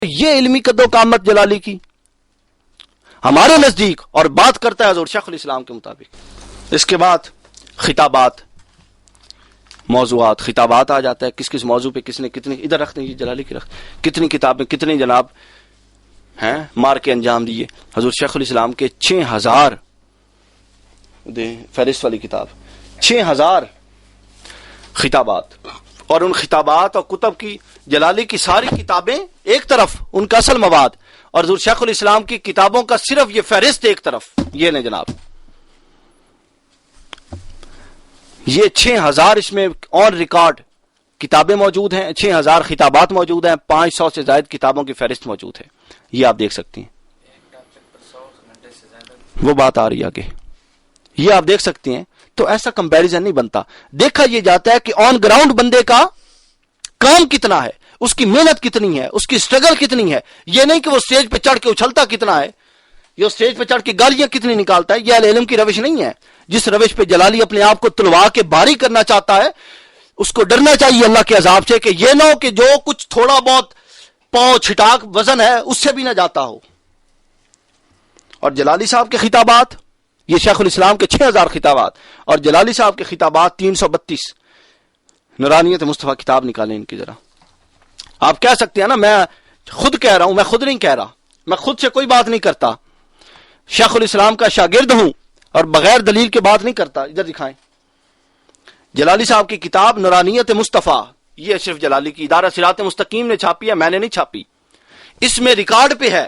یہ علمی قد و قامت جلالی کی ہمارے نزدیک، اور بات کرتا ہے حضور شیخ الاسلام کے مطابق۔ اس کے بعد خطابات، موضوعات، خطابات آ جاتا ہے، کس کس موضوع پہ کس نے کتنی، ادھر رکھتے ہیں یہ جلالی کی رکھ، کتنی کتابیں، کتنے جناب ہیں مار کے انجام دیے۔ حضور شیخ الاسلام کے 6000 فہرست والی کتاب، 6000 خطابات، اور ان خطابات اور کتب کی جلالی کی ساری کتابیں ایک طرف، ان کا اصل مواد، اور حضور شیخ الاسلام کی کتابوں کا صرف یہ فہرست ایک طرف، یہ نہیں جناب، یہ 6000 اس میں آن ریکارڈ کتابیں موجود ہیں، 6000 خطابات موجود ہیں، 500 سے زائد کتابوں کی فہرست موجود ہے، یہ آپ دیکھ سکتی ہیں۔ وہ بات آ رہی آگے، یہ آپ دیکھ سکتی ہیں۔ تو ایسا کمپیریزن نہیں بنتا، دیکھا یہ جاتا ہے کہ آن گراؤنڈ بندے کا کام کتنا ہے، اس کی محنت کتنی ہے، اس کی سٹرگل کتنی ہے، یہ نہیں کہ وہ سٹیج پہ چڑھ کے اچھلتا کتنا ہے، یہ سٹیج پہ چڑھ کے گالیاں کتنی نکالتا ہے۔ یہ اہل علم کی روش نہیں ہے۔ جس روش پہ جلالی اپنے آپ کو تلوا کے بھاری کرنا چاہتا ہے، اس کو ڈرنا چاہیے اللہ کے عذاب سے، کہ یہ نہ ہو کہ جو کچھ تھوڑا بہت پاؤں چھٹاک وزن ہے اس سے بھی نہ جاتا ہو۔ اور جلالی صاحب کے خطابات، یہ شیخ الاسلام کے 6000 خطابات، اور جلالی صاحب کے خطابات 332۔ نورانیت مصطفیٰ کتاب نکالیں ان کی ذرا۔ آپ کہہ سکتے ہیں نا میں خود کہہ رہا ہوں، میں خود نہیں کہہ رہا، میں خود سے کوئی بات نہیں کرتا، شیخ الاسلام کا شاگرد ہوں اور بغیر دلیل کے بات نہیں کرتا۔ ادھر دکھائیں جلالی صاحب کی کتاب نورانیت مصطفیٰ، یہ صرف جلالی کی، ادارہ صراط مستقیم نے چھاپی ہے، میں نے نہیں چھاپی۔ اس میں ریکارڈ پہ ہے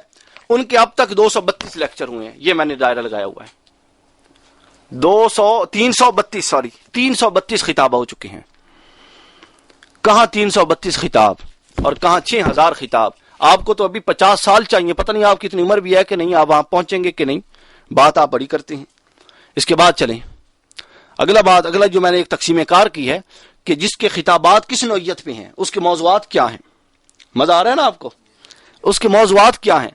ان کے اب تک 232 لیکچر ہوئے ہیں، یہ میں نے دائرہ لگایا ہوا ہے، 332 خطاب ہو چکے ہیں۔ کہاں 332 خطاب اور کہاں 6000 خطاب؟ آپ کو تو ابھی 50 سال چاہیے، پتہ نہیں آپ کی اتنی عمر بھی ہے کہ نہیں، آپ وہاں پہنچیں گے کہ نہیں، بات آپ بڑی کرتے ہیں۔ اس کے بعد چلیں اگلا جو میں نے ایک تقسیم کار کی ہے کہ جس کے خطابات کس نوعیت پہ ہیں، اس کے موضوعات کیا ہیں۔ مزہ آ رہا ہے نا آپ کو؟ اس کے موضوعات کیا ہیں؟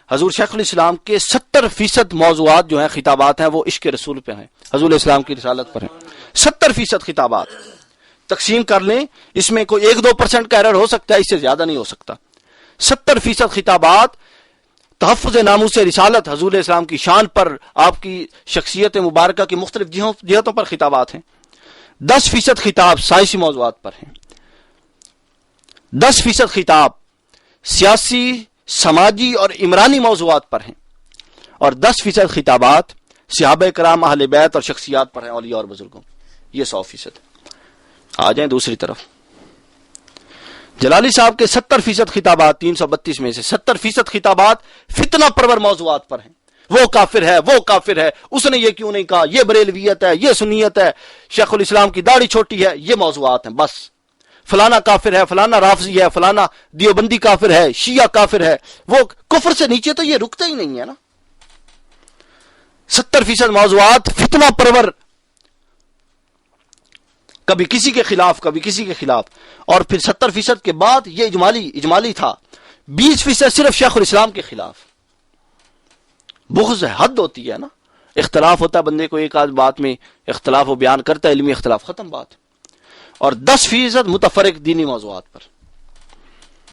حضور شیخ الاسلام کے 70% موضوعات جو ہیں، خطابات ہیں، وہ عشق رسول پہ ہیں، حضور اسلام کی رسالت پر ہیں۔ 70% خطابات تقسیم کر لیں، اس میں کوئی 1-2% کا ایرر ہو سکتا ہے، اس سے زیادہ نہیں ہو سکتا۔ 70% خطابات تحفظ ناموس رسالت، حضور اسلام کی شان پر، آپ کی شخصیت مبارکہ کی مختلف جہتوں پر خطابات ہیں۔ 10% خطاب سائنسی موضوعات پر ہیں، 10% خطاب سیاسی، سماجی اور عمرانی موضوعات پر ہیں، اور 10% خطابات صحابہ کرام، اہل بیت اور شخصیات پر ہیں، اولیاء اور بزرگوں۔ یہ 100%۔ آ جائیں دوسری طرف، جلالی صاحب کے 70% خطابات، 332 میں سے 70% خطابات فتنہ پرور موضوعات پر ہیں۔ وہ کافر ہے، وہ کافر ہے، اس نے یہ کیوں نہیں کہا، یہ بریلویت ہے، یہ سنیت ہے، شیخ الاسلام کی داڑھی چھوٹی ہے، یہ موضوعات ہیں بس۔ فلانا کافر ہے، فلانا رافضی ہے، فلانا دیوبندی کافر ہے، شیعہ کافر ہے، وہ کفر سے نیچے تو یہ رکتا ہی نہیں ہے نا۔ 70% موضوعات فتنہ پرور، کبھی کسی کے خلاف، کبھی کسی کے خلاف، اور پھر 70% کے بعد یہ اجمالی تھا، 20% صرف شیخ الاسلام کے خلاف۔ بغض ہے، حد ہوتی ہے نا، اختلاف ہوتا ہے بندے کو ایک آدھ بات میں، اختلاف وہ بیان کرتا ہے، علمی اختلاف، ختم بات۔ اور 10% متفرق دینی موضوعات پر۔